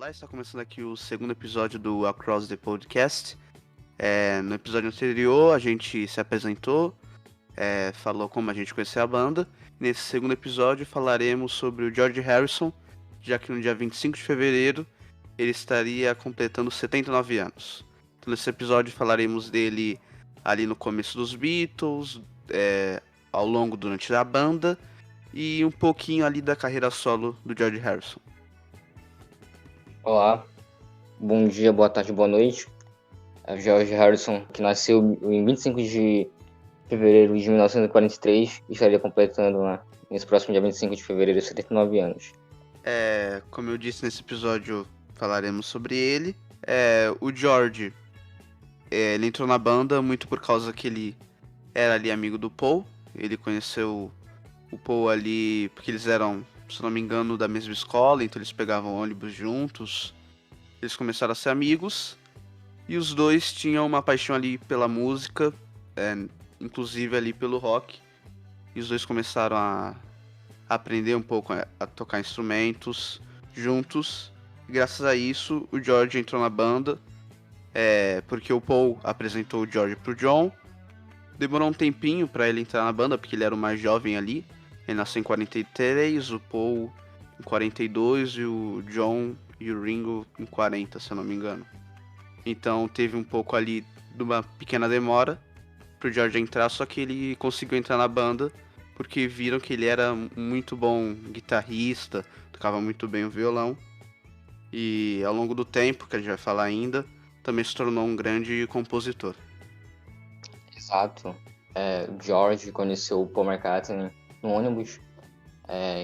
Olá, está começando aqui o segundo episódio do Across the Podcast. No episódio anterior a gente se apresentou, falou como a gente conheceu a banda. Nesse segundo episódio falaremos sobre o George Harrison, já que no dia 25 de fevereiro ele estaria completando 79 anos. Então nesse episódio falaremos dele ali no começo dos Beatles, ao longo durante a banda e um pouquinho ali da carreira solo do George Harrison. Olá, bom dia, boa tarde, boa noite. É o George Harrison, que nasceu em 25 de fevereiro de 1943 e estaria completando, nesse próximo dia 25 de fevereiro, 79 anos. Como eu disse nesse episódio, falaremos sobre ele. O George, ele entrou na banda muito por causa que ele era ali amigo do Paul. Ele conheceu o Paul ali porque eles eram, se não me engano, da mesma escola, então eles pegavam ônibus juntos. Eles começaram a ser amigos e os dois tinham uma paixão ali pela música, inclusive ali pelo rock. E os dois começaram a aprender um pouco a tocar instrumentos juntos. E graças a isso, o George entrou na banda, porque o Paul apresentou o George pro John. Demorou um tempinho para ele entrar na banda, porque ele era o mais jovem ali. Ele nasceu em 43, o Paul em 42 e o John e o Ringo em 40, se eu não me engano. Então teve um pouco ali de uma pequena demora pro George entrar, só que ele conseguiu entrar na banda porque viram que ele era muito bom guitarrista, tocava muito bem o violão. E ao longo do tempo, que a gente vai falar ainda, também se tornou um grande compositor. Exato. O George conheceu o Paul McCartney no ônibus,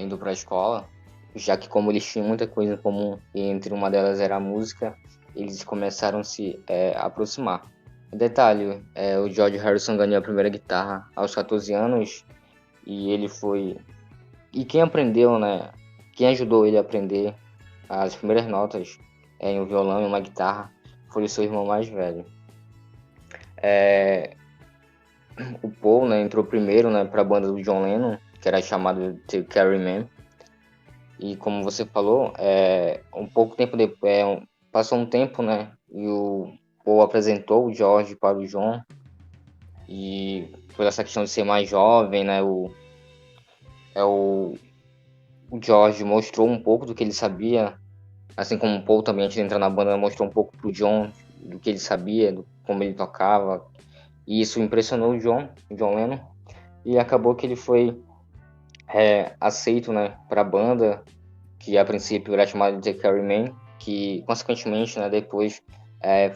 indo para a escola, já que como eles tinham muita coisa em comum e entre uma delas era a música, eles começaram a se aproximar. Detalhe, o George Harrison ganhou a primeira guitarra aos 14 anos e ele foi... E quem aprendeu, quem ajudou ele a aprender as primeiras notas em um violão e uma guitarra foi o seu irmão mais velho. O Paul, entrou primeiro, para a banda do John Lennon, que era chamada de Carrie Man. E como você falou, um pouco tempo depois, passou um tempo, e o Paul apresentou o George para o John. E por essa questão de ser mais jovem, o George mostrou um pouco do que ele sabia, assim como o Paul também, antes de entrar na banda, mostrou um pouco pro John do que ele sabia, como ele tocava. E isso impressionou o John Lennon. E acabou que ele foi aceito, para a banda, que a princípio era chamada de The Carrie Man, que consequentemente, depois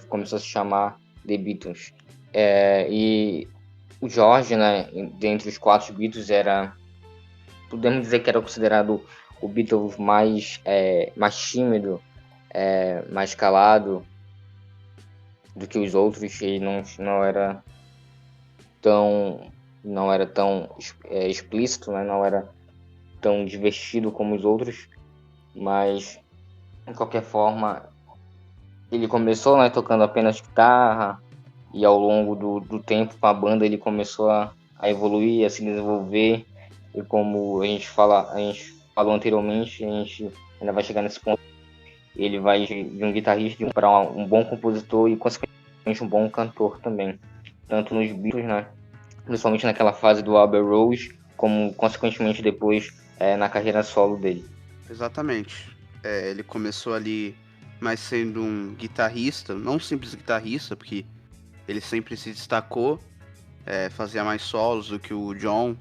começou a se chamar The Beatles. E o George, dentre os 4 Beatles, podemos dizer que era considerado o Beatles mais tímido, mais calado do que os outros. Ele não era tão explícito, não era tão divertido como os outros, mas de qualquer forma ele começou tocando apenas guitarra, e ao longo do tempo com a banda ele começou a evoluir, a se desenvolver, e como a gente falou anteriormente, a gente ainda vai chegar nesse ponto, ele vai de um guitarrista para um bom compositor e consequentemente um bom cantor também, tanto nos Beatles, principalmente naquela fase do Abbey Road, como consequentemente depois na carreira solo dele. Exatamente. Ele começou ali mais sendo um guitarrista, não um simples guitarrista, porque ele sempre se destacou, fazia mais solos do que o John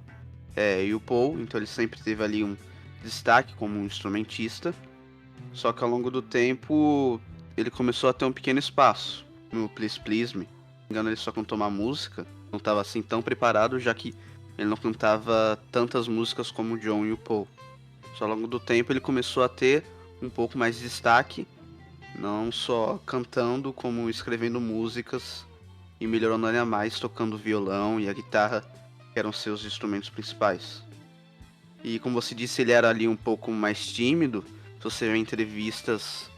e o Paul, então ele sempre teve ali um destaque como um instrumentista. Só que ao longo do tempo ele começou a ter um pequeno espaço no Please Please Me. Se não me engano, ele só cantou uma música, não estava assim tão preparado, já que ele não cantava tantas músicas como o John e o Paul. Só ao longo do tempo ele começou a ter um pouco mais de destaque, não só cantando, como escrevendo músicas e melhorando ainda mais tocando o violão e a guitarra, que eram seus instrumentos principais. E como você disse, ele era ali um pouco mais tímido. Se você vê em entrevistas,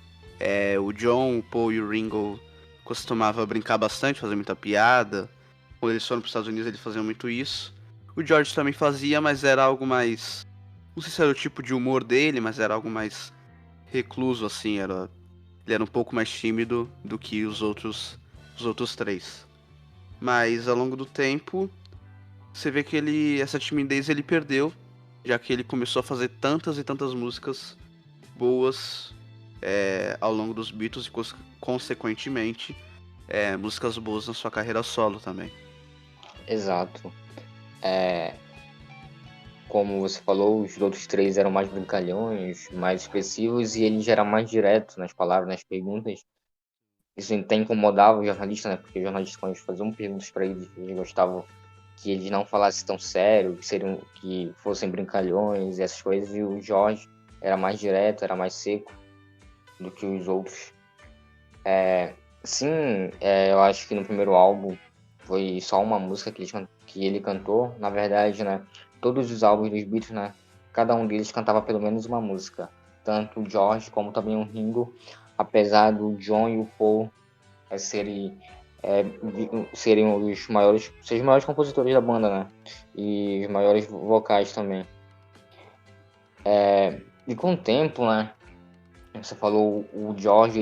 o John, o Paul e o Ringo costumavam brincar bastante, fazer muita piada. Quando eles foram para os Estados Unidos, eles faziam muito isso. O George também fazia, mas era algo mais... Não sei se era o tipo de humor dele, mas era algo mais recluso, assim. Ele era um pouco mais tímido do que os outros três. Mas ao longo do tempo, você vê que essa timidez ele perdeu, já que ele começou a fazer tantas e tantas músicas boas ao longo dos Beatles e, consequentemente, músicas boas na sua carreira solo também. Exato. Como você falou, os outros três eram mais brincalhões, mais expressivos, e ele já era mais direto nas palavras, nas perguntas. Isso até incomodava o jornalista, né? Porque os jornalistas, quando eles faziam perguntas para eles gostavam que eles não falassem tão sério, que fossem brincalhões e essas coisas. E o George era mais direto, era mais seco do que os outros. Sim, eu acho que no primeiro álbum foi só uma música que ele cantou. Na verdade, né? Todos os álbuns dos Beatles, né? Cada um deles cantava pelo menos uma música. Tanto o George como também o Ringo, apesar do John e o Paul serem os maiores compositores da banda, né? E os maiores vocais também. E com o tempo, né? Você falou, o George,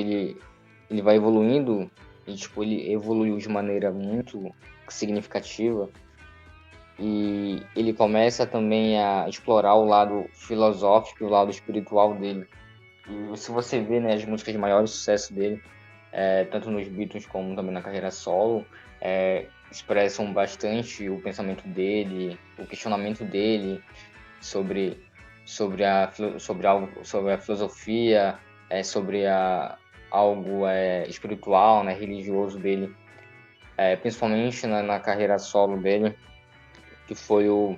ele vai evoluindo e, tipo, ele evoluiu de maneira muito significativa e ele começa também a explorar o lado filosófico e o lado espiritual dele. E se você vê, né, as músicas de maior sucesso dele, tanto nos Beatles como também na carreira solo, expressam bastante o pensamento dele, o questionamento dele sobre a filosofia, sobre algo espiritual, né, religioso dele, principalmente na carreira solo dele, que foi o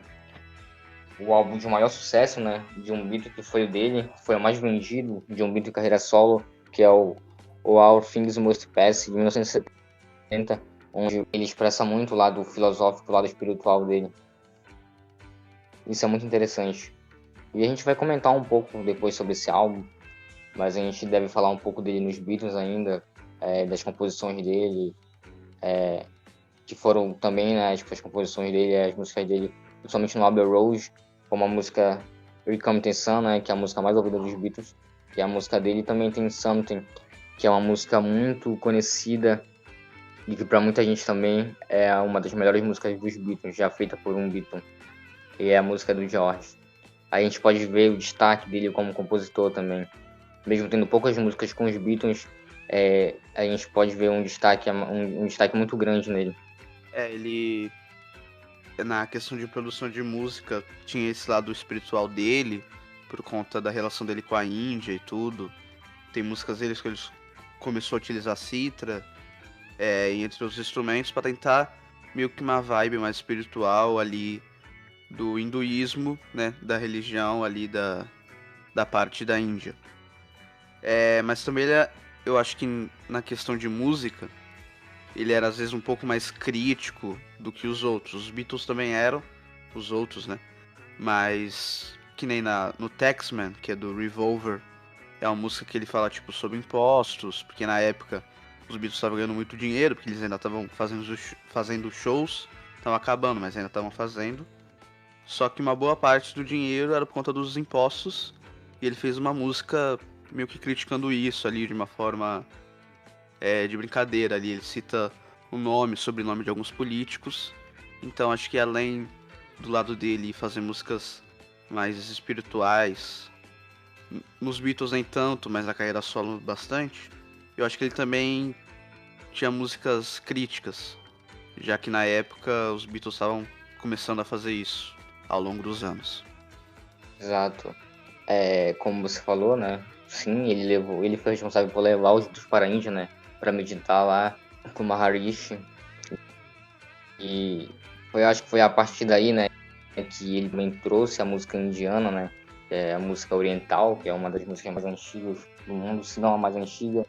álbum de maior sucesso, né, de um Beatle, que foi o dele, que foi o mais vendido de um Beatle em carreira solo, que é o All Things Must Pass, de 1970, onde ele expressa muito o lado filosófico, o lado espiritual dele. Isso é muito interessante. E a gente vai comentar um pouco depois sobre esse álbum, mas a gente deve falar um pouco dele nos Beatles ainda, das composições dele, que foram também, né, as composições dele, as músicas dele, principalmente no Abbey Road, como a música Here Comes the Sun, né, que é a música mais ouvida dos Beatles, que é a música dele. Também tem Something, que é uma música muito conhecida e que para muita gente também é uma das melhores músicas dos Beatles, já feita por um Beatle, e é a música do George. Aí a gente pode ver o destaque dele como compositor também. Mesmo tendo poucas músicas com os Beatles, a gente pode ver um destaque muito grande nele. Ele, na questão de produção de música, tinha esse lado espiritual dele, por conta da relação dele com a Índia e tudo. Tem músicas deles que ele começou a utilizar citra, e entre outros instrumentos, para tentar meio que uma vibe mais espiritual ali do hinduísmo, né, da religião ali da parte da Índia. Mas também eu acho que na questão de música, ele era às vezes um pouco mais crítico do que os outros. Os Beatles também eram, os outros, né? Mas que nem no Taxman, que é do Revolver, é uma música que ele fala tipo sobre impostos, porque na época os Beatles estavam ganhando muito dinheiro, porque eles ainda estavam fazendo shows, estavam acabando, mas ainda estavam fazendo. Só que uma boa parte do dinheiro era por conta dos impostos, e ele fez uma música meio que criticando isso ali de uma forma de brincadeira ali. Ele cita o nome, sobrenome de alguns políticos. Então acho que além do lado dele fazer músicas mais espirituais, nos Beatles nem tanto, mas na carreira solo bastante, eu acho que ele também tinha músicas críticas, já que na época os Beatles estavam começando a fazer isso ao longo dos anos. Exato. Como você falou, né? Sim, ele foi responsável por levar os Beatles para a Índia, né? Para meditar lá com Maharishi. E acho que foi a partir daí, né? Que ele também trouxe a música indiana, né? A música oriental, que é uma das músicas mais antigas do mundo, se não a mais antiga,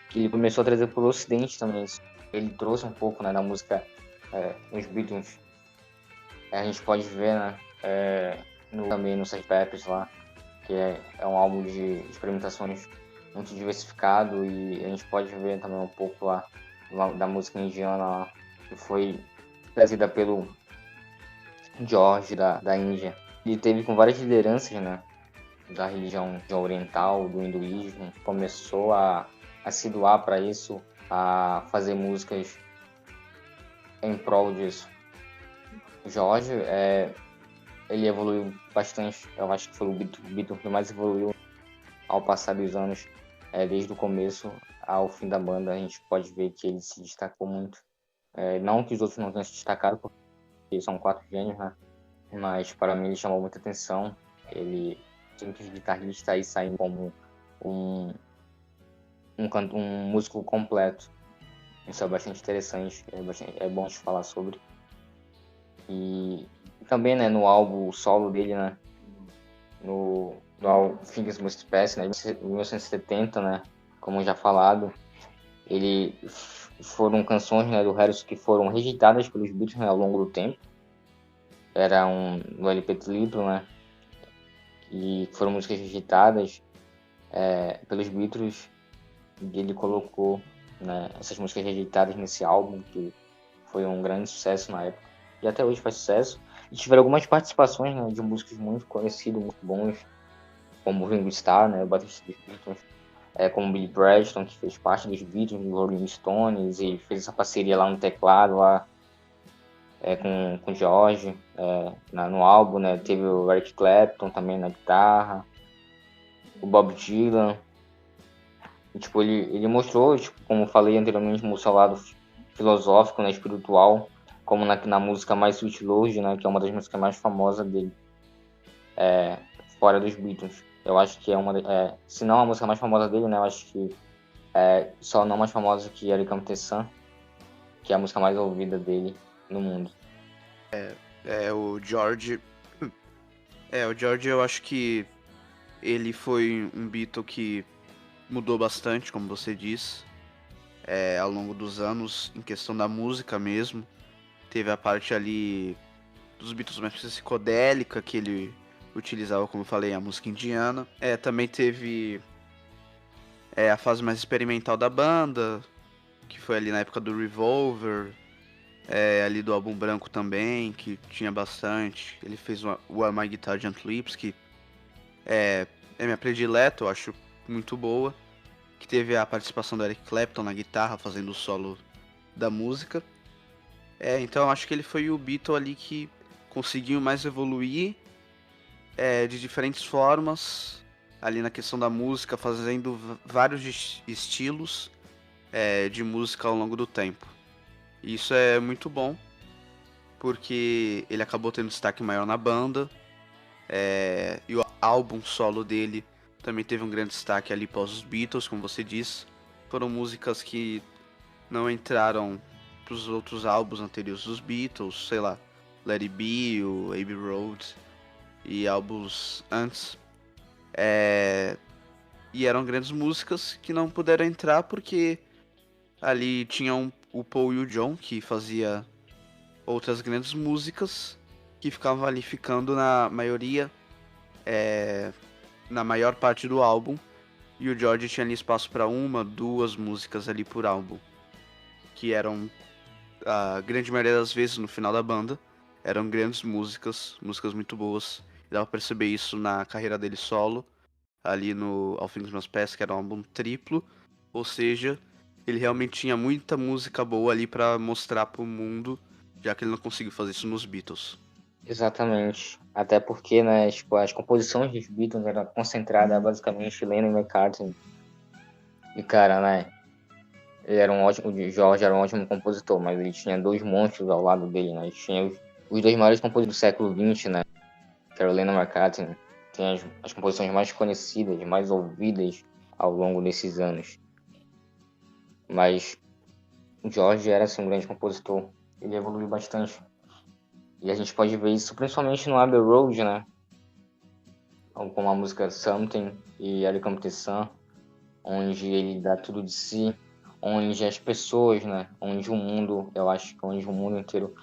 que ele começou a trazer para o Ocidente também. Ele trouxe um pouco, né, da música nos Beatles. A gente pode ver, né? Também no Sgt. Pepper's lá, que é um álbum de experimentações muito diversificado, e a gente pode ver também um pouco lá da música indiana lá, que foi trazida pelo George da Índia. Ele teve com várias lideranças, né, da religião oriental, do hinduísmo, começou a se doar para isso, a fazer músicas em prol disso. O George, ele evoluiu bastante. Eu acho que foi o Beatle que mais evoluiu ao passar dos anos. Desde o começo ao fim da banda, a gente pode ver que ele se destacou muito. Não que os outros não tenham se destacado, porque são 4 gênios, né? Mas para mim ele chamou muita atenção. Ele, simples guitarrista, aí saindo como um músico completo. Isso é bastante interessante, é bom de falar sobre. E também, né, no álbum solo dele, né, no álbum Fingers Must Pass, né, em 1970, né, como já falado, foram canções, né, do Harrison que foram rejeitadas pelos Beatles, né, ao longo do tempo. Era no LP triplo, né, e foram músicas rejeitadas pelos Beatles, e ele colocou, né, essas músicas rejeitadas nesse álbum, que foi um grande sucesso na época, e até hoje faz sucesso. E tiveram algumas participações, né, de músicos muito conhecidos, muito bons, como o Ringo Starr, né, o baterista dos Beatles, como o Billy Preston, que fez parte dos Beatles, do Rolling Stones, e fez essa parceria lá no teclado, lá, com o George, no álbum, né, teve o Eric Clapton também na guitarra, o Bob Dylan. E, tipo, ele mostrou, tipo, como eu falei anteriormente, o seu lado filosófico, né, espiritual, como na música My Sweet Lord, né, que é uma das músicas mais famosas dele, fora dos Beatles. Eu acho que se não a música mais famosa dele, né, eu acho que só não mais famosa que Here Comes the Sun, que é a música mais ouvida dele no mundo. O George... o George, eu acho que ele foi um Beatle que mudou bastante, como você disse, ao longo dos anos, em questão da música mesmo. Teve a parte ali dos Beatles mais psicodélica, que ele utilizava, como eu falei, a música indiana. Também teve a fase mais experimental da banda, que foi ali na época do Revolver, ali do álbum branco também, que tinha bastante. Ele fez o My Guitar Gently Weeps, que é minha predileta, eu acho muito boa. Que teve a participação do Eric Clapton na guitarra, fazendo o solo da música. Então eu acho que ele foi o Beatle ali que conseguiu mais evoluir de diferentes formas, ali na questão da música, fazendo vários estilos de música ao longo do tempo. E isso é muito bom, porque ele acabou tendo destaque maior na banda, e o álbum solo dele também teve um grande destaque ali pós os Beatles, como você disse. Foram músicas que não entraram pros outros álbuns anteriores dos Beatles, sei lá, Let It Be, o Abbey Road e álbuns antes. E eram grandes músicas que não puderam entrar porque ali tinham o Paul e o John, que fazia outras grandes músicas, que ficavam ali ficando na maioria, na maior parte do álbum, e o George tinha ali espaço para 1, 2 músicas ali por álbum, que eram a grande maioria das vezes no final da banda, eram grandes músicas muito boas. Dava pra perceber isso na carreira dele solo, ali no All Things Must Pass, que era um álbum triplo, ou seja, ele realmente tinha muita música boa ali pra mostrar pro mundo, já que ele não conseguiu fazer isso nos Beatles. Exatamente. Até porque, né, tipo, as composições dos Beatles eram concentradas basicamente em Lennon e McCartney. E, cara, né, o George era um ótimo compositor, mas ele tinha 2 monstros ao lado dele, né? Ele tinha os 2 maiores compositores do século XX, né, que era o Lennon e McCartney. Tem as composições mais conhecidas, mais ouvidas ao longo desses anos. Mas o George era, assim, um grande compositor. Ele evoluiu bastante. E a gente pode ver isso principalmente no Abbey Road, né? Com a música Something e Here Comes the Sun, onde ele dá tudo de si, onde as pessoas, né? Onde o mundo, eu acho que onde o mundo inteiro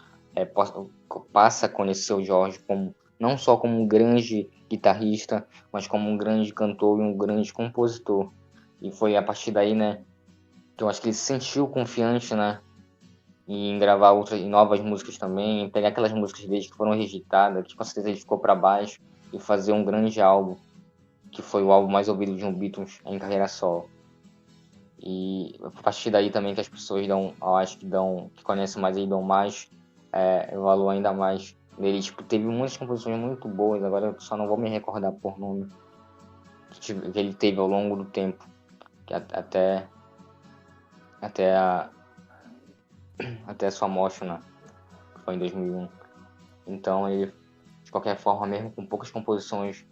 passa a conhecer o George como não só como um grande guitarrista, mas como um grande cantor e um grande compositor. E foi a partir daí, né, que eu acho que ele se sentiu confiante, né, em gravar outras novas músicas também, em pegar aquelas músicas dele que foram rejeitadas, que com certeza ele ficou para baixo, e fazer um grande álbum, que foi o álbum mais ouvido de um Beatles em carreira solo. E a partir daí também que as pessoas dão, eu acho que conhecem mais ele, dão mais valor ainda mais nele. Tipo, teve muitas composições muito boas, agora eu só não vou me recordar por nome, que ele teve ao longo do tempo, que até a, até a sua morte, né? Que foi em 2001. Então, ele, de qualquer forma, mesmo com poucas composições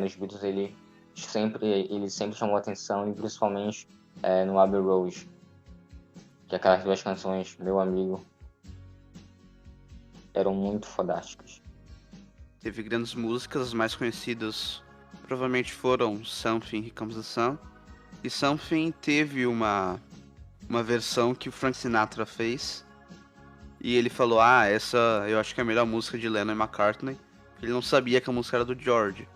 nos Beatles, ele sempre chamou atenção, e principalmente no Abbey Road, que aquelas duas canções, meu amigo, eram muito fodásticas. Teve grandes músicas, as mais conhecidas provavelmente foram Something, Here Comes the Sun. E Something teve uma versão que o Frank Sinatra fez. E ele falou, essa eu acho que é a melhor música de Lennon e McCartney. Ele não sabia que a música era do George.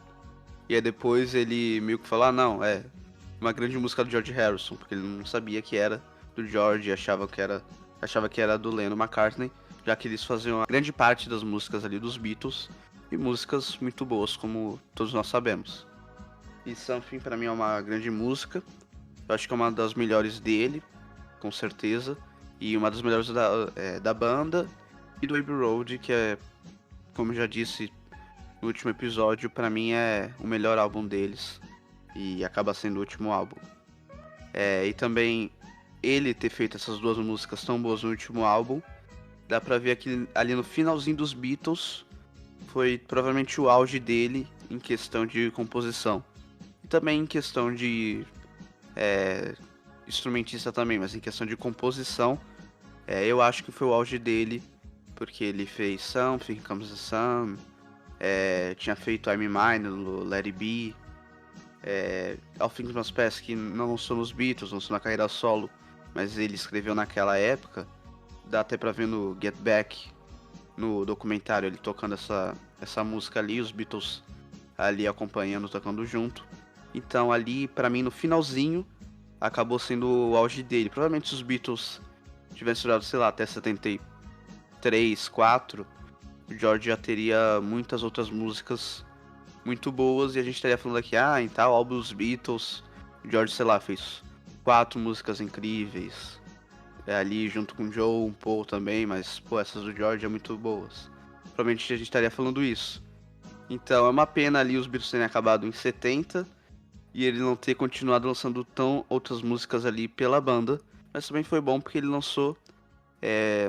E aí depois ele meio que falou, não, é uma grande música do George Harrison, porque ele não sabia que era do George e achava que era do Lennon e McCartney, já que eles faziam a grande parte das músicas ali dos Beatles, e músicas muito boas, como todos nós sabemos. E Something pra mim é uma grande música, eu acho que é uma das melhores dele, com certeza, e uma das melhores da banda, e do Abbey Road, que é, como eu já disse no último episódio, pra mim é o melhor álbum deles, e acaba sendo o último álbum. E também ele ter feito essas duas músicas tão boas no último álbum, dá pra ver que ali no finalzinho dos Beatles foi provavelmente o auge dele em questão de composição. E também em questão de instrumentista também, mas em questão de composição, eu acho que foi o auge dele, porque ele fez Something, Comes the Sun, tinha feito I'm Mine, Let It Be, All Things Must Pass, que não lançou nos Beatles, lançou na carreira solo, mas ele escreveu naquela época. Dá até pra ver no Get Back, no documentário, ele tocando essa música ali, os Beatles ali acompanhando, tocando junto. Então ali, pra mim, no finalzinho, acabou sendo o auge dele. Provavelmente se os Beatles tivessem durado, sei lá, até 73, 4, o George já teria muitas outras músicas muito boas, e a gente estaria falando aqui, em tal álbum dos Beatles, o George, sei lá, fez 4 músicas incríveis, ali junto com o Joe, um Paul também, mas, pô, essas do George é muito boas. Provavelmente a gente estaria falando isso. Então, é uma pena ali os Beatles terem acabado em 70 e ele não ter continuado lançando tão outras músicas ali pela banda, mas também foi bom porque ele lançou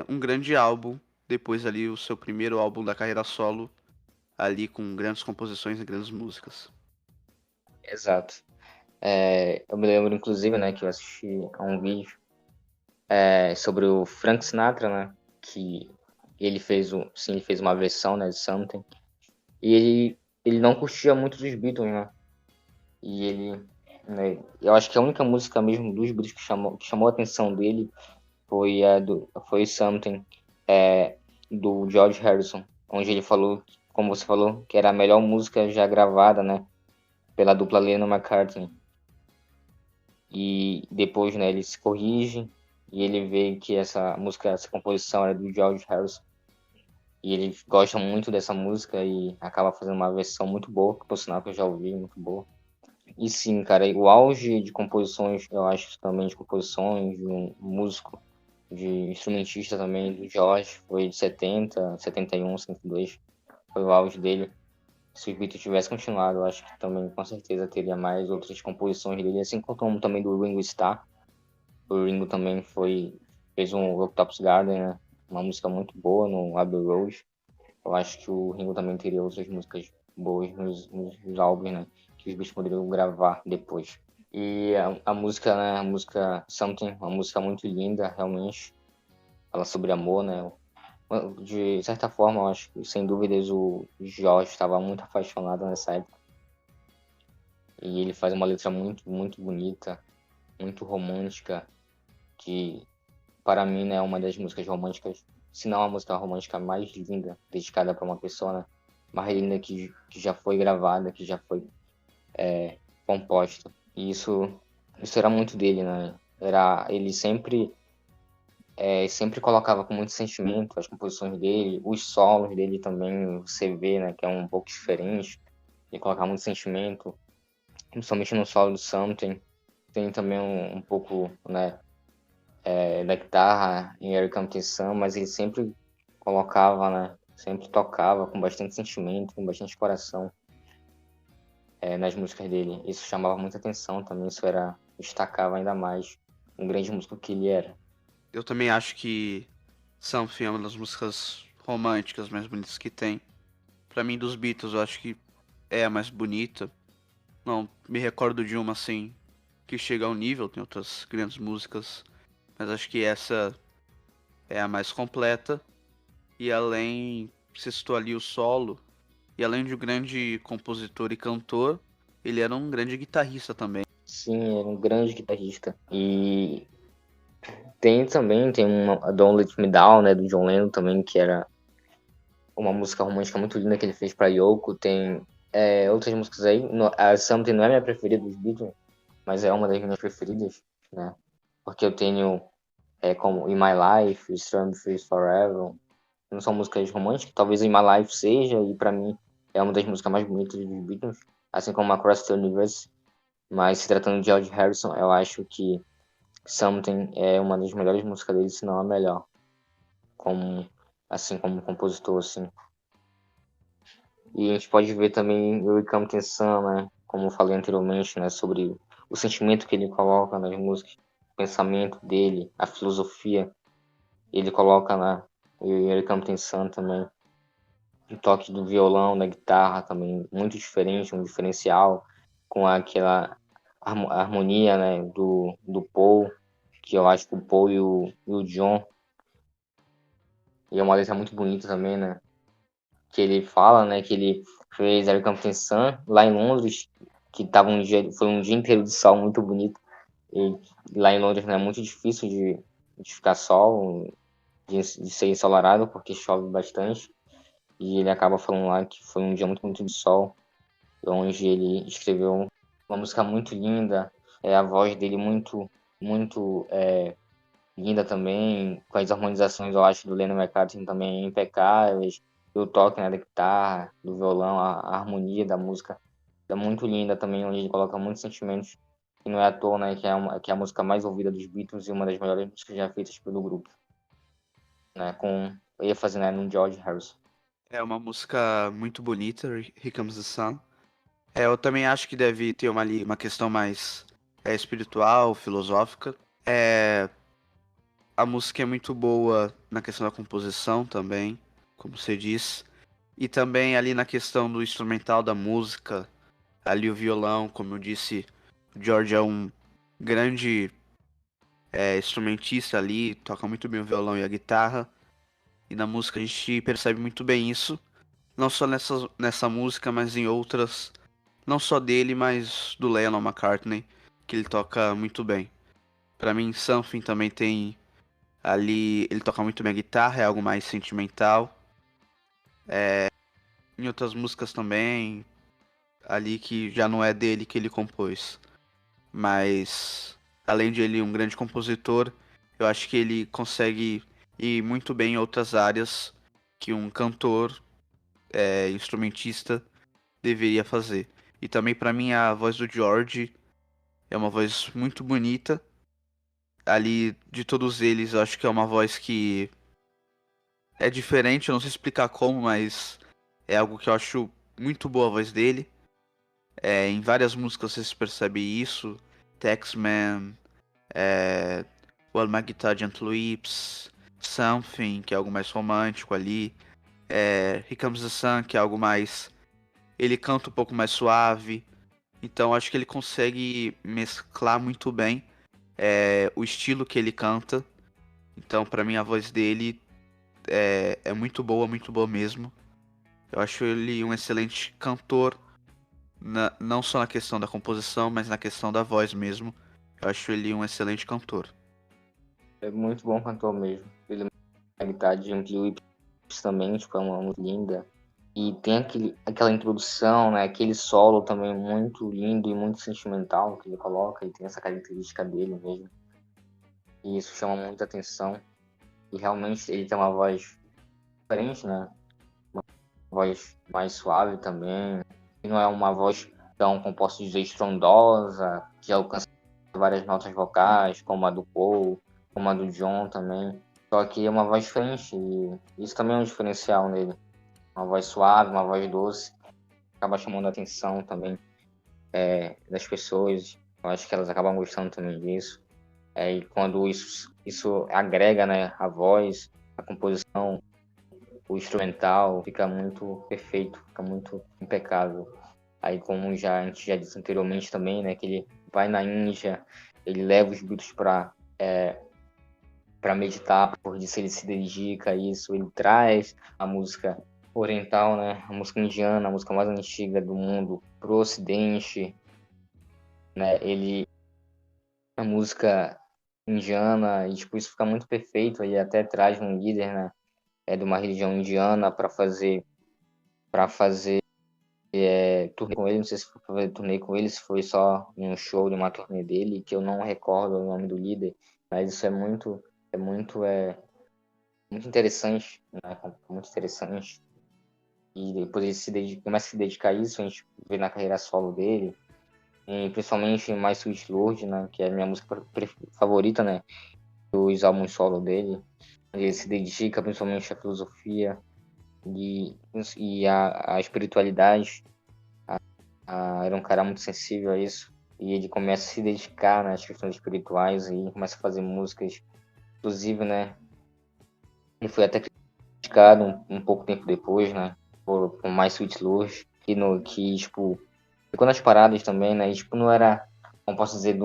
um grande álbum, depois ali o seu primeiro álbum da carreira solo, ali com grandes composições e grandes músicas. Exato. Eu me lembro, inclusive, né, que eu assisti a um vídeo sobre o Frank Sinatra, né, que ele fez, ele fez uma versão, né, de Something, e ele não curtia muito dos Beatles, né, e né, eu acho que a única música mesmo dos Beatles que chamou a atenção dele foi Something, do George Harrison, onde ele falou, como você falou, que era a melhor música já gravada, né, pela dupla Lennon e McCartney. E depois, né, ele se corrige e ele vê que essa música, essa composição é do George Harrison. E ele gosta muito dessa música e acaba fazendo uma versão muito boa, que por sinal que eu já ouvi, muito boa. E sim, cara, o auge de composições, eu acho também de composições, de um músico, de instrumentista também, do George, foi de 70, 71, 72, foi o auge dele. Se o Beatles tivesse continuado, eu acho que também com certeza teria mais outras composições dele, assim como também do Ringo Starr. O Ringo também fez um Octopus Garden, né? Uma música muito boa no Abbey Road. Eu acho que o Ringo também teria outras músicas boas nos álbuns, né? Que os Beatles poderiam gravar depois. E a música, né? A música Something, uma música muito linda, realmente. Fala sobre amor, né? De certa forma, eu acho que, sem dúvidas, o Jorge estava muito apaixonado nessa época. E ele faz uma letra muito, muito bonita, muito romântica, que para mim, né, é uma das músicas românticas, se não a música romântica mais linda, dedicada para uma pessoa, né, mais linda que já foi gravada, que já foi composta. E isso era muito dele, né? Ele sempre colocava com muito sentimento as composições dele, os solos dele também, você vê, né, que é um pouco diferente. Ele colocava muito sentimento, principalmente no solo do Something. tem também um pouco, né, da guitarra em Eric Clapton, mas ele sempre colocava, né, sempre tocava com bastante sentimento, com bastante coração nas músicas dele. Isso chamava muita atenção também, destacava ainda mais um grande músico que ele era. Eu também acho que Something é uma das músicas românticas mais bonitas que tem. Pra mim, dos Beatles, eu acho que é a mais bonita. Não me recordo de uma assim que chega ao nível, tem outras grandes músicas, mas acho que essa é a mais completa. E além, você citou ali o solo, e além de um grande compositor e cantor, ele era um grande guitarrista também. Sim, era um grande guitarrista. E tem uma a Don't Let Me Down, né, do John Lennon também, que era uma música romântica muito linda que ele fez pra Yoko. Tem outras músicas aí. A Something não é minha preferida dos Beatles, mas é uma das minhas preferidas, né? Porque eu tenho como In My Life, Strawberry Fields Forever. Não são músicas românticas, talvez In My Life seja, e pra mim é uma das músicas mais bonitas dos Beatles, assim como Across the Universe. Mas se tratando de George Harrison, eu acho que Something é uma das melhores músicas dele, se não a melhor, como como compositor, assim. E a gente pode ver também o Come Sun, né? Como eu falei anteriormente, né? Sobre o sentimento que ele coloca nas músicas, o pensamento dele, a filosofia. Ele coloca na Here Come Sun também. O toque do violão, da guitarra também, muito diferente, um diferencial, com aquela harmonia, né? Do Paul, que eu acho que o Paul e o John. E é uma letra muito bonita também, né? Que ele fala, né, que ele fez Air Compton Sun lá em Londres, que foi um dia inteiro de sol muito bonito. E lá em Londres não é muito difícil de ficar sol, de ser ensolarado, porque chove bastante. E ele acaba falando lá que foi um dia muito bonito de sol, onde ele escreveu uma música muito linda, a voz dele muito linda também, com as harmonizações, eu acho, do Lennon McCartney também impecáveis, e o toque, né, da guitarra, do violão, a harmonia da música é muito linda também, onde ele coloca muitos sentimentos, e não é à toa, né, que é a música mais ouvida dos Beatles e uma das melhores músicas já feitas pelo grupo, né, com ênfase, né, no George Harrison. É uma música muito bonita, Here Comes the Sun. Eu também acho que deve ter uma questão mais espiritual, filosófica. A música é muito boa na questão da composição também, como você disse. E também ali na questão do instrumental da música, ali o violão, como eu disse, o George é um grande instrumentista ali, toca muito bem o violão e a guitarra. E na música a gente percebe muito bem isso. Não só nessa música, mas em outras. Não só dele, mas do Lennon McCartney, que ele toca muito bem. Pra mim, Something também tem ali. Ele toca muito bem a guitarra, é algo mais sentimental. Em outras músicas também, ali que já não é dele que ele compôs. Mas, além de ele um grande compositor, eu acho que ele consegue ir muito bem em outras áreas que um cantor, instrumentista, deveria fazer. E também pra mim a voz do George é uma voz muito bonita. Ali de todos eles, eu acho que é uma voz que é diferente, eu não sei explicar como, mas é algo que eu acho muito boa a voz dele. Em várias músicas você se percebe isso. Taxman, While My Guitar Gently Weeps, Something, que é algo mais romântico ali. Here Comes the Sun, que é algo mais. Ele canta um pouco mais suave. Então acho que ele consegue mesclar muito bem o estilo que ele canta. Então, pra mim, a voz dele é muito boa mesmo. Eu acho ele um excelente cantor, não só na questão da composição, mas na questão da voz mesmo. Eu acho ele um excelente cantor. É muito bom cantor mesmo. Ele a guitarra de Jim Phillips também, tipo, é uma música linda. E tem aquela introdução, né? Aquele solo também muito lindo e muito sentimental que ele coloca, e tem essa característica dele mesmo. E isso chama muita atenção. E realmente ele tem uma voz diferente, né? Uma voz mais suave também. E não é uma voz tão, como posso dizer, estrondosa, que alcança várias notas vocais, como a do Paul, como a do John também. Só que é uma voz diferente e isso também é um diferencial nele. Uma voz suave, uma voz doce, acaba chamando a atenção também das pessoas. Eu acho que elas acabam gostando também disso. E quando isso agrega, né, a voz, a composição, o instrumental, fica muito perfeito, fica muito impecável. Aí, como a gente já disse anteriormente também, né, que ele vai na Índia, ele leva os Beatles para meditar, por isso ele se dedica a isso, ele traz a música oriental, né, a música indiana, a música mais antiga do mundo, pro Ocidente, né, a música indiana, e tipo, isso fica muito perfeito, ele até traz um líder, né, de uma religião indiana para fazer turnê com ele, não sei se foi pra fazer turnê com ele, se foi só em um show de uma turnê dele, que eu não recordo o nome do líder, mas isso é muito, muito interessante, né? Muito interessante. E depois ele começa a se dedicar a isso, a gente vê na carreira solo dele, e principalmente em My Sweet Lord, né? Que é a minha música favorita, né? Dos álbuns solo dele. Ele se dedica principalmente à filosofia e à espiritualidade. Era um cara muito sensível a isso. E ele começa a se dedicar nas questões espirituais e começa a fazer músicas. Inclusive, né? Ele foi até criticado um pouco tempo depois, né? Por My Sweet Lord. Que, tipo, ficou nas paradas também, né? E, tipo, não era, como posso dizer,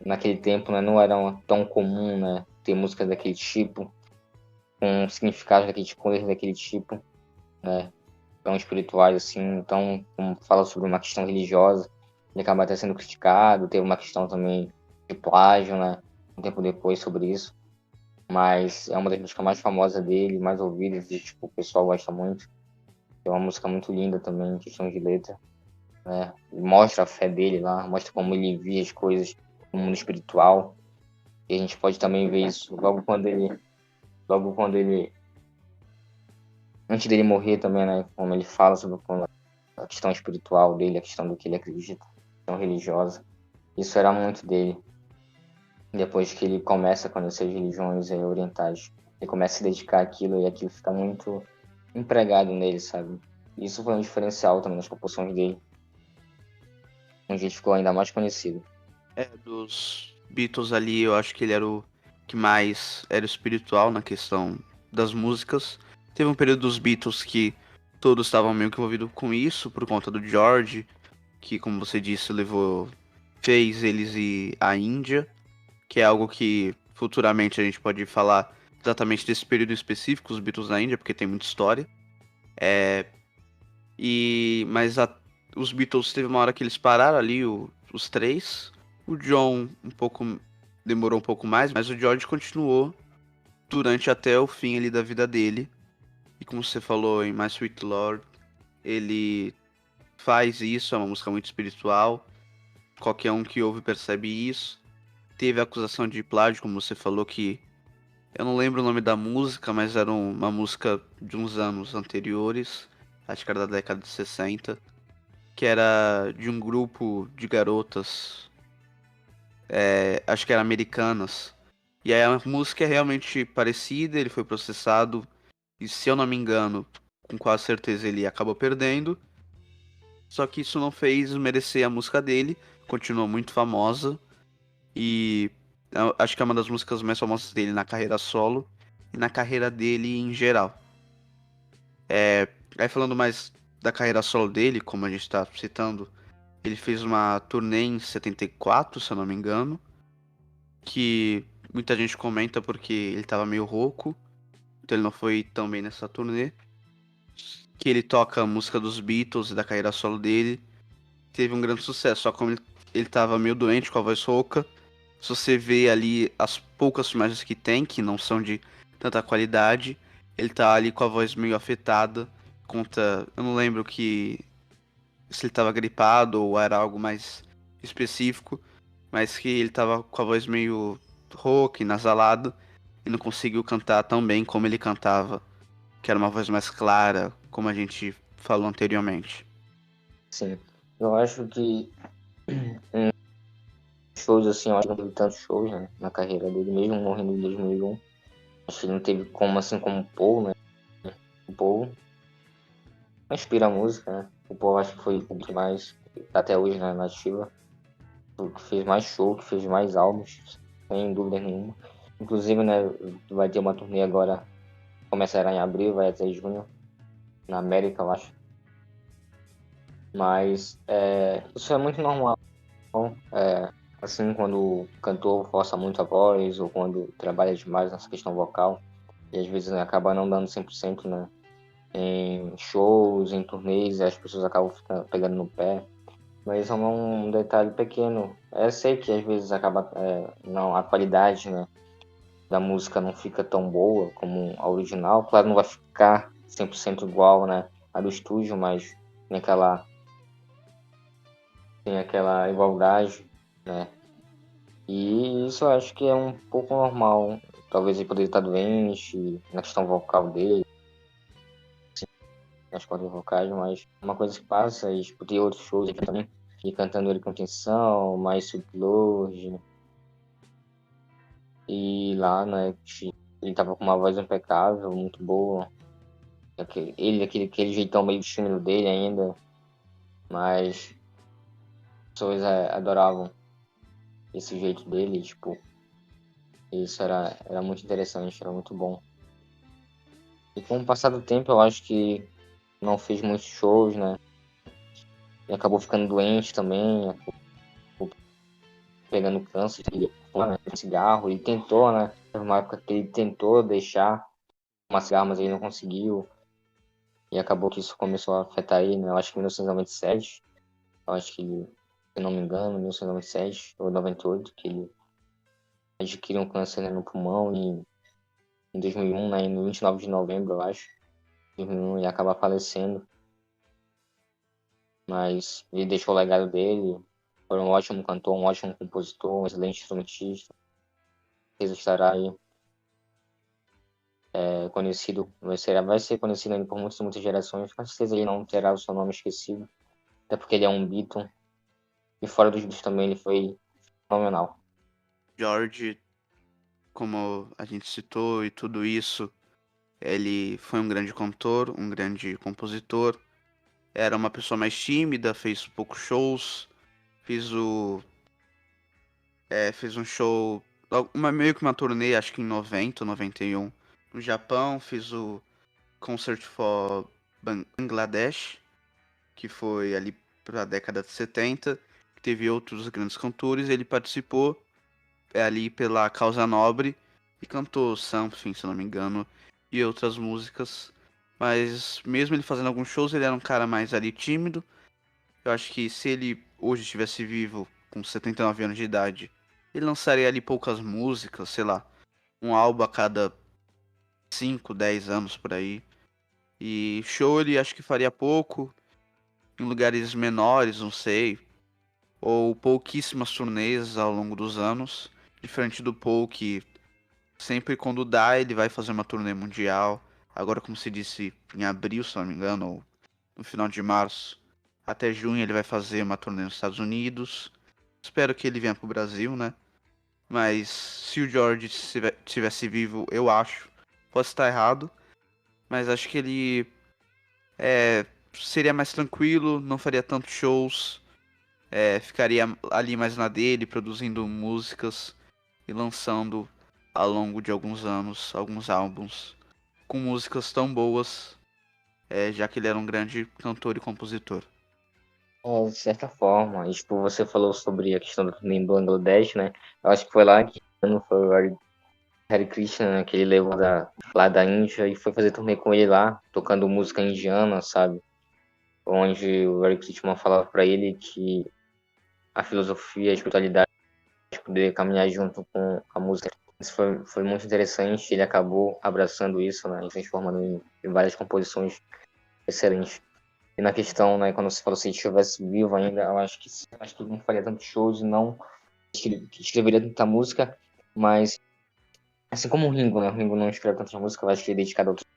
naquele tempo, né? Não era tão comum, né? Ter músicas daquele tipo, com significados daquele tipo, com letras daquele tipo, né? Tão espirituais, assim. Então, como fala sobre uma questão religiosa, ele acaba até sendo criticado. Teve uma questão também de plágio, né? Um tempo depois sobre isso. Mas é uma das músicas mais famosas dele, mais ouvidas, e tipo, o pessoal gosta muito. É uma música muito linda também, em questão de letra, né? E mostra a fé dele lá, mostra como ele via as coisas no mundo espiritual. E a gente pode também ver isso logo quando ele, antes dele morrer também, né? Como ele fala sobre a questão espiritual dele, a questão do que ele acredita, a questão religiosa. Isso era muito dele. Depois que ele começa a conhecer as religiões orientais, ele começa a se dedicar àquilo e aquilo fica muito empregado nele, sabe? Isso foi um diferencial também nas composições dele, onde ele ficou ainda mais conhecido. Dos Beatles ali, eu acho que ele era o que mais era espiritual na questão das músicas. Teve um período dos Beatles que todos estavam meio que envolvidos com isso, por conta do George, que, como você disse, fez eles ir à Índia, que é algo que futuramente a gente pode falar exatamente desse período específico, os Beatles na Índia, porque tem muita história. Os Beatles teve uma hora que eles pararam ali, os três. O John demorou um pouco mais, mas o George continuou durante até o fim ali da vida dele. E como você falou em My Sweet Lord, ele faz isso, é uma música muito espiritual. Qualquer um que ouve percebe isso. Teve a acusação de plágio, como você falou, que eu não lembro o nome da música, mas era uma música de uns anos anteriores, acho que era da década de 60, que era de um grupo de garotas, acho que eram americanas. E aí a música é realmente parecida, ele foi processado, e se eu não me engano, com quase certeza ele acabou perdendo. Só que isso não fez merecer a música dele, continuou muito famosa, e acho que é uma das músicas mais famosas dele na carreira solo e na carreira dele em geral. Aí falando mais da carreira solo dele, como a gente está citando, ele fez uma turnê em 74, se eu não me engano, que muita gente comenta porque ele tava meio rouco, então ele não foi tão bem nessa turnê. Que ele toca a música dos Beatles e da carreira solo dele, teve um grande sucesso, só como ele tava meio doente com a voz rouca, se você vê ali as poucas imagens que tem, que não são de tanta qualidade, ele tá ali com a voz meio afetada, conta, eu não lembro se ele tava gripado ou era algo mais específico, mas que ele tava com a voz meio rouca e nasalada e não conseguiu cantar tão bem como ele cantava, que era uma voz mais clara, como a gente falou anteriormente. Sim, eu acho que shows, assim, eu acho que não teve tantos shows, né, na carreira dele, mesmo morrendo em 2001. Acho que ele não teve como, assim, como o Paul, né? O Paul inspira a música, né? O Paul acho que foi o que mais, até hoje, né, na ativa, o que fez mais show, que fez mais álbuns, sem dúvida nenhuma. Inclusive, né, vai ter uma turnê agora, começará em abril, vai até junho, na América, eu acho. Mas isso é muito normal. Assim, quando o cantor força muito a voz ou quando trabalha demais nessa questão vocal, e às vezes, né, acaba não dando 100%, né, em shows, em turnês, e as pessoas acabam pegando no pé. Mas isso é um detalhe pequeno. Eu sei que às vezes acaba, não, a qualidade, né, da música não fica tão boa como a original. Claro, não vai ficar 100% igual, né, a do estúdio, mas tem aquela igualdade, né. E isso eu acho que é um pouco normal. Talvez ele poderia estar doente na questão vocal dele, nas cordas vocais, mas uma coisa que passa, e tipo, tem outros shows aqui também, e cantando ele com atenção, mais subtlode, e lá, né, ele tava com uma voz impecável, muito boa, aquele jeitão meio tímido dele ainda, mas as pessoas adoravam esse jeito dele, tipo, isso era muito interessante, era muito bom. E com o passar do tempo, eu acho que não fez muitos shows, né? E acabou ficando doente também, acabou pegando câncer, ele fumava, né, cigarro, ele tentou, né? Teve uma época que ele tentou deixar uma cigarro, mas ele não conseguiu. E acabou que isso começou a afetar ele, né? Eu acho que em 1997, eu acho que, se eu não me engano, 1997 ou 98, que ele adquiriu um câncer, né, no pulmão e em 2001, né, no 29 de novembro, eu acho, 2001, ele acaba falecendo. Mas ele deixou o legado dele, foi um ótimo cantor, um ótimo compositor, um excelente instrumentista. Ele estará aí conhecido, vai ser conhecido ainda por muitas gerações. Com certeza ele não terá o seu nome esquecido, até porque ele é um Beatle. E fora dos Beatles também ele foi fenomenal. George, como a gente citou e tudo isso, ele foi um grande cantor, um grande compositor. Era uma pessoa mais tímida, fez poucos shows, fez fez um show, meio que uma turnê, acho que em 90 ou 91, no Japão, fez o Concert for Bangladesh, que foi ali para a década de 70, que teve outros grandes cantores, ele participou ali pela Causa Nobre e cantou Something, se não me engano, e outras músicas. Mas mesmo ele fazendo alguns shows, ele era um cara mais ali tímido. Eu acho que se ele hoje estivesse vivo, com 79 anos de idade, ele lançaria ali poucas músicas, sei lá, um álbum a cada 5, 10 anos por aí. E show ele acho que faria pouco, em lugares menores, não sei, ou pouquíssimas turnês ao longo dos anos, diferente do Paul que sempre quando dá ele vai fazer uma turnê mundial. Agora, como se disse, em abril, se não me engano, ou no final de março, até junho ele vai fazer uma turnê nos Estados Unidos. Espero que ele venha pro Brasil, né? Mas se o George estivesse vivo, eu acho, posso estar errado, mas acho que ele seria mais tranquilo, não faria tantos shows, ficaria ali mais na dele, produzindo músicas e lançando ao longo de alguns anos alguns álbuns com músicas tão boas, já que ele era um grande cantor e compositor. De certa forma, e, tipo, você falou sobre a questão do turnê em Bangladesh, né? Eu acho que foi lá que não foi o Hare Krishna, né, que ele levou lá da Índia e foi fazer turnê com ele lá, tocando música indiana, sabe? Onde o Hare Krishna falava para ele que a filosofia, a espiritualidade poder caminhar junto com a música. Isso foi muito interessante, ele acabou abraçando isso, né, e transformando em várias composições excelentes. E na questão, né, quando você falou se ele estivesse vivo ainda, eu acho que ele não faria tantos shows e não escreveria tanta música, mas assim como o Ringo, né, o Ringo não escreve tanta música, eu acho que ele é dedicado a outras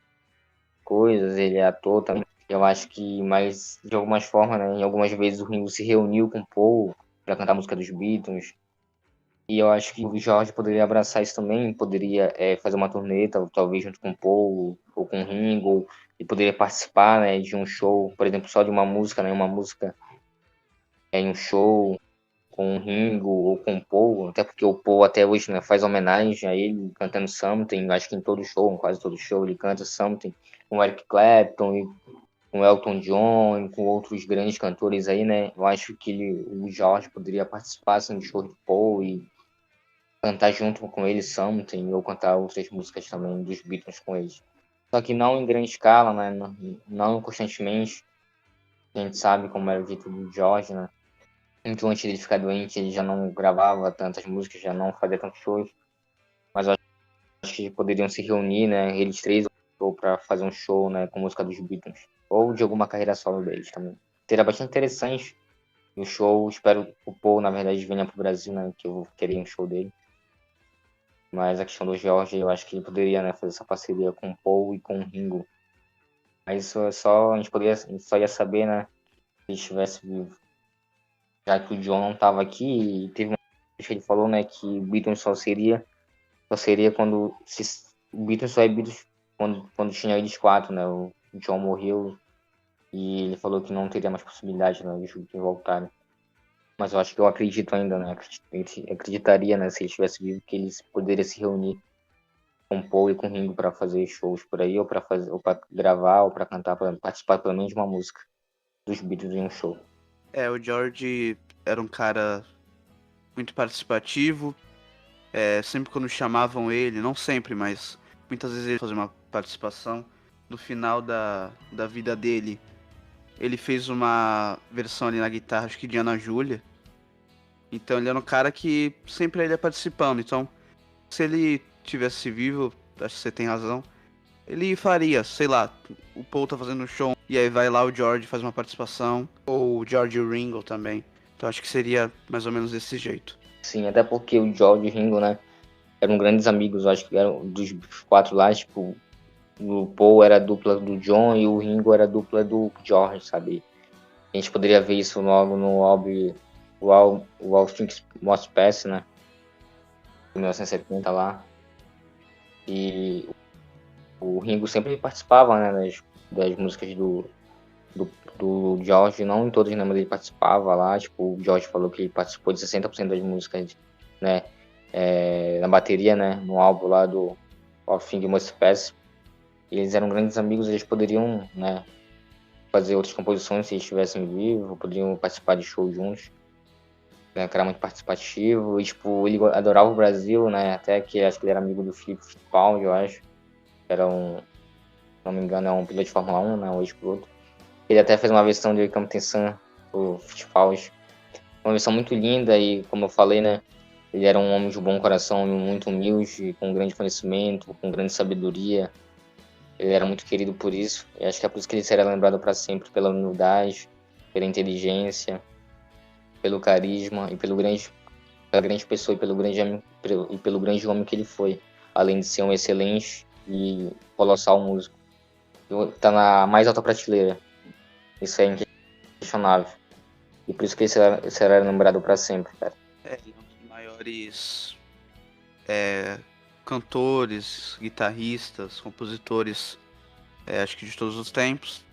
coisas, ele é ator também. Eu acho que, mas de algumas formas, né, em algumas vezes o Ringo se reuniu com o Paul para cantar a música dos Beatles, E eu acho que o George poderia abraçar isso também, poderia fazer uma turnê, talvez junto com o Paul ou com o Ringo, e poderia participar, né, de um show, por exemplo, só de uma música, né, uma música em um show com o Ringo ou com o Paul, até porque o Paul até hoje, né, faz homenagem a ele cantando Something, acho que em todo show, em quase todo show, ele canta Something com o Eric Clapton e com o Elton John e com outros grandes cantores aí, né? Eu acho que o George poderia participar assim, de show do Paul e cantar junto com ele Something ou cantar outras músicas também dos Beatles com eles. Só que não em grande escala, né? Não constantemente. A gente sabe como era o jeito do George, né? Muito antes de ficar doente, ele já não gravava tantas músicas, já não fazia tantos shows. Mas eu acho que poderiam se reunir, né? Eles três, ou para fazer um show, né? Com música dos Beatles. Ou de alguma carreira solo deles também. Seria bastante interessante o show. Espero que o Paul, na verdade, venha pro Brasil, né? Que eu vou querer um show dele. Mas a questão do George, eu acho que ele poderia, né? Fazer essa parceria com o Paul e com o Ringo. Mas isso é só, a gente só ia saber, né? Se ele estivesse vivo. Já que o John não estava aqui e teve uma vez que ele falou, né? Que o Beatles só seria quando o Beatles só é Beatles quando tinha eles quatro, né? O John morreu e ele falou que não teria mais possibilidade, né, de voltarem. Mas eu acho que eu acredito ainda, né? Acreditaria, né, se ele estivesse vivo, que eles poderiam se reunir com o Paul e com o Ringo para fazer shows por aí, ou para fazer, ou para gravar, ou para cantar, para participar pelo menos de uma música dos Beatles em um show. O George era um cara muito participativo. Sempre quando chamavam ele, não sempre, mas muitas vezes ele fazia uma participação. No final da vida dele, ele fez uma versão ali na guitarra, acho que de Ana Júlia. Então ele era um cara que sempre ele ia participando. Então, se ele tivesse vivo, acho que você tem razão, ele faria, sei lá, o Paul tá fazendo um show e aí vai lá o George faz uma participação, ou o George e o Ringo também. Então acho que seria mais ou menos desse jeito. Sim, até porque o George e o Ringo, né, eram grandes amigos, eu acho que eram dos quatro lá, tipo, o Paul era a dupla do John e o Ringo era a dupla do George, sabe? A gente poderia ver isso logo no álbum o All Things Must Pass, né? De 1970 lá. E o Ringo sempre participava, né? Das músicas do, do George, não em todas, né? Mas ele participava lá. Tipo, o George falou que ele participou de 60% das músicas, né? Na bateria, né? No álbum lá do All Things Must Pass. Eles eram grandes amigos, eles poderiam, né? Fazer outras composições se eles estivessem vivos, poderiam participar de shows juntos. Né, que era muito participativo, e, tipo, ele adorava o Brasil, né, até que acho que ele era amigo do Felipe Fittipaldi, eu acho, era se não me engano, é um piloto de Fórmula 1, né, um ex-piloto. Ele até fez uma versão de Captain Sun, o Fittipaldi, uma versão muito linda e, como eu falei, né, ele era um homem de bom coração, muito humilde, com grande conhecimento, com grande sabedoria, ele era muito querido por isso, e acho que é por isso que ele será lembrado para sempre, pela humildade, pela inteligência, pelo carisma e pela grande pessoa e pelo grande homem que ele foi, além de ser um excelente e colossal músico. Tá na mais alta prateleira. Isso é inquestionável. E por isso que ele será lembrado para sempre, cara. Ele é um dos maiores cantores, guitarristas, compositores, acho que de todos os tempos.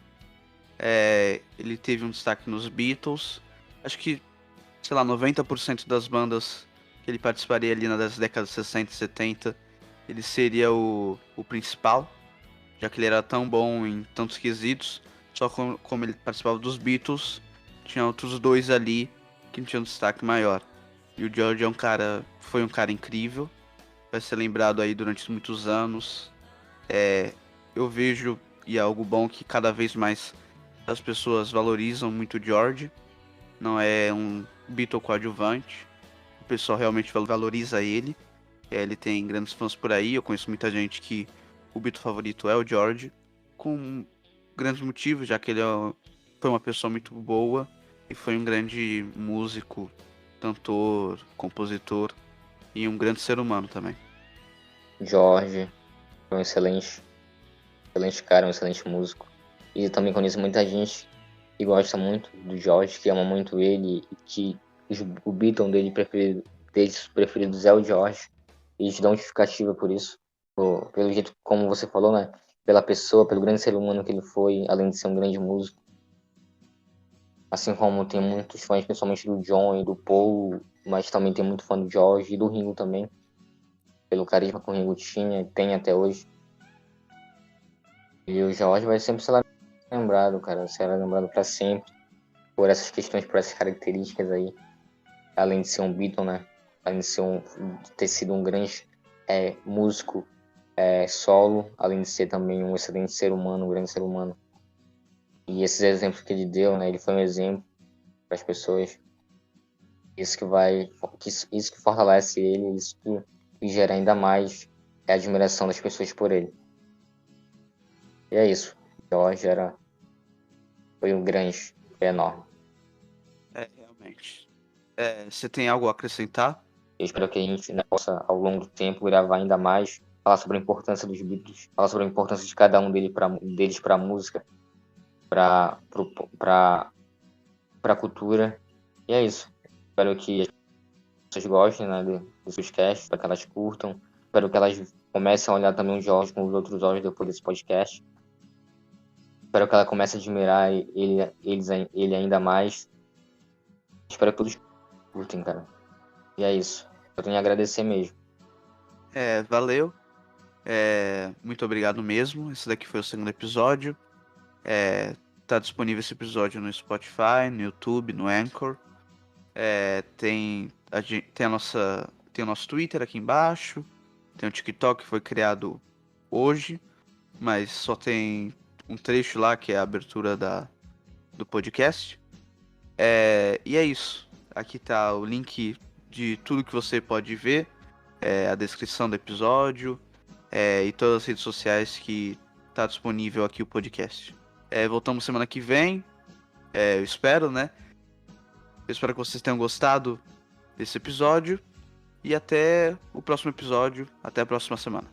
Ele teve um destaque nos Beatles. Acho que, sei lá, 90% das bandas que ele participaria ali nas décadas 60 e 70, ele seria o principal, já que ele era tão bom em tantos quesitos. Só como ele participava dos Beatles, tinha outros dois ali que tinham um destaque maior. E o George foi um cara incrível, vai ser lembrado aí durante muitos anos. Eu vejo, e é algo bom, que cada vez mais as pessoas valorizam muito o George. Não é um Beatle coadjuvante. O pessoal realmente valoriza ele. Ele tem grandes fãs por aí. Eu conheço muita gente que o Beatle favorito é o George, com grandes motivos, já que ele foi uma pessoa muito boa e foi um grande músico, cantor, compositor e um grande ser humano também. Jorge foi um excelente cara, um excelente músico. E também conheço muita gente que gosta muito do Jorge, que ama muito ele e que o Beatle dele deles preferidos é o George. Eles dão justificativa por isso. Pelo jeito, como você falou, né? Pela pessoa, pelo grande ser humano que ele foi, além de ser um grande músico. Assim como tem muitos fãs, principalmente do John e do Paul, mas também tem muito fã do George e do Ringo também. Pelo carisma que o Ringo tinha e tem até hoje. E o George vai sempre ser lembrado, cara. Será lembrado para sempre. Por essas questões, por essas características aí. Além de ser um Beatle, né? Além de ter sido um grande músico solo, além de ser também um excelente ser humano, um grande ser humano. E esses exemplos que ele deu, né? Ele foi um exemplo para as pessoas. Isso que fortalece ele, isso que gera ainda mais a admiração das pessoas por ele. E é isso. George foi um grande, foi enorme. Realmente. Você tem algo a acrescentar? Eu espero que a gente, né, possa, ao longo do tempo, gravar ainda mais, falar sobre a importância dos Beatles, falar sobre a importância de cada um deles para a música, para a cultura. E é isso. Espero que as pessoas gostem, né, dos seus casts, para que elas curtam. Espero que elas comecem a olhar também o Jorge com os outros olhos depois desse podcast. Espero que ela comece a admirar ele ainda mais. Espero que todos curtem, cara. E é isso. Eu tenho a agradecer mesmo. Valeu. Muito obrigado mesmo. Esse daqui foi o segundo episódio. Tá disponível esse episódio no Spotify, no YouTube, no Anchor. Tem o nosso Twitter aqui embaixo. Tem o TikTok que foi criado hoje, mas só tem um trecho lá que é a abertura do podcast. E é isso. Aqui tá o link de tudo que você pode ver, a descrição do episódio e todas as redes sociais que tá disponível aqui o podcast. Voltamos semana que vem. Eu espero, né? Eu espero que vocês tenham gostado desse episódio. E até o próximo episódio. Até a próxima semana.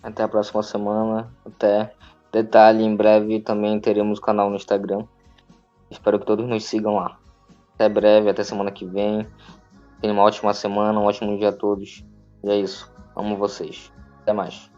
Até a próxima semana. Até. Detalhe, em breve também teremos canal no Instagram. Espero que todos nos sigam lá. Até breve, até semana que vem. Tenham uma ótima semana, um ótimo dia a todos. E é isso. Amo vocês. Até mais.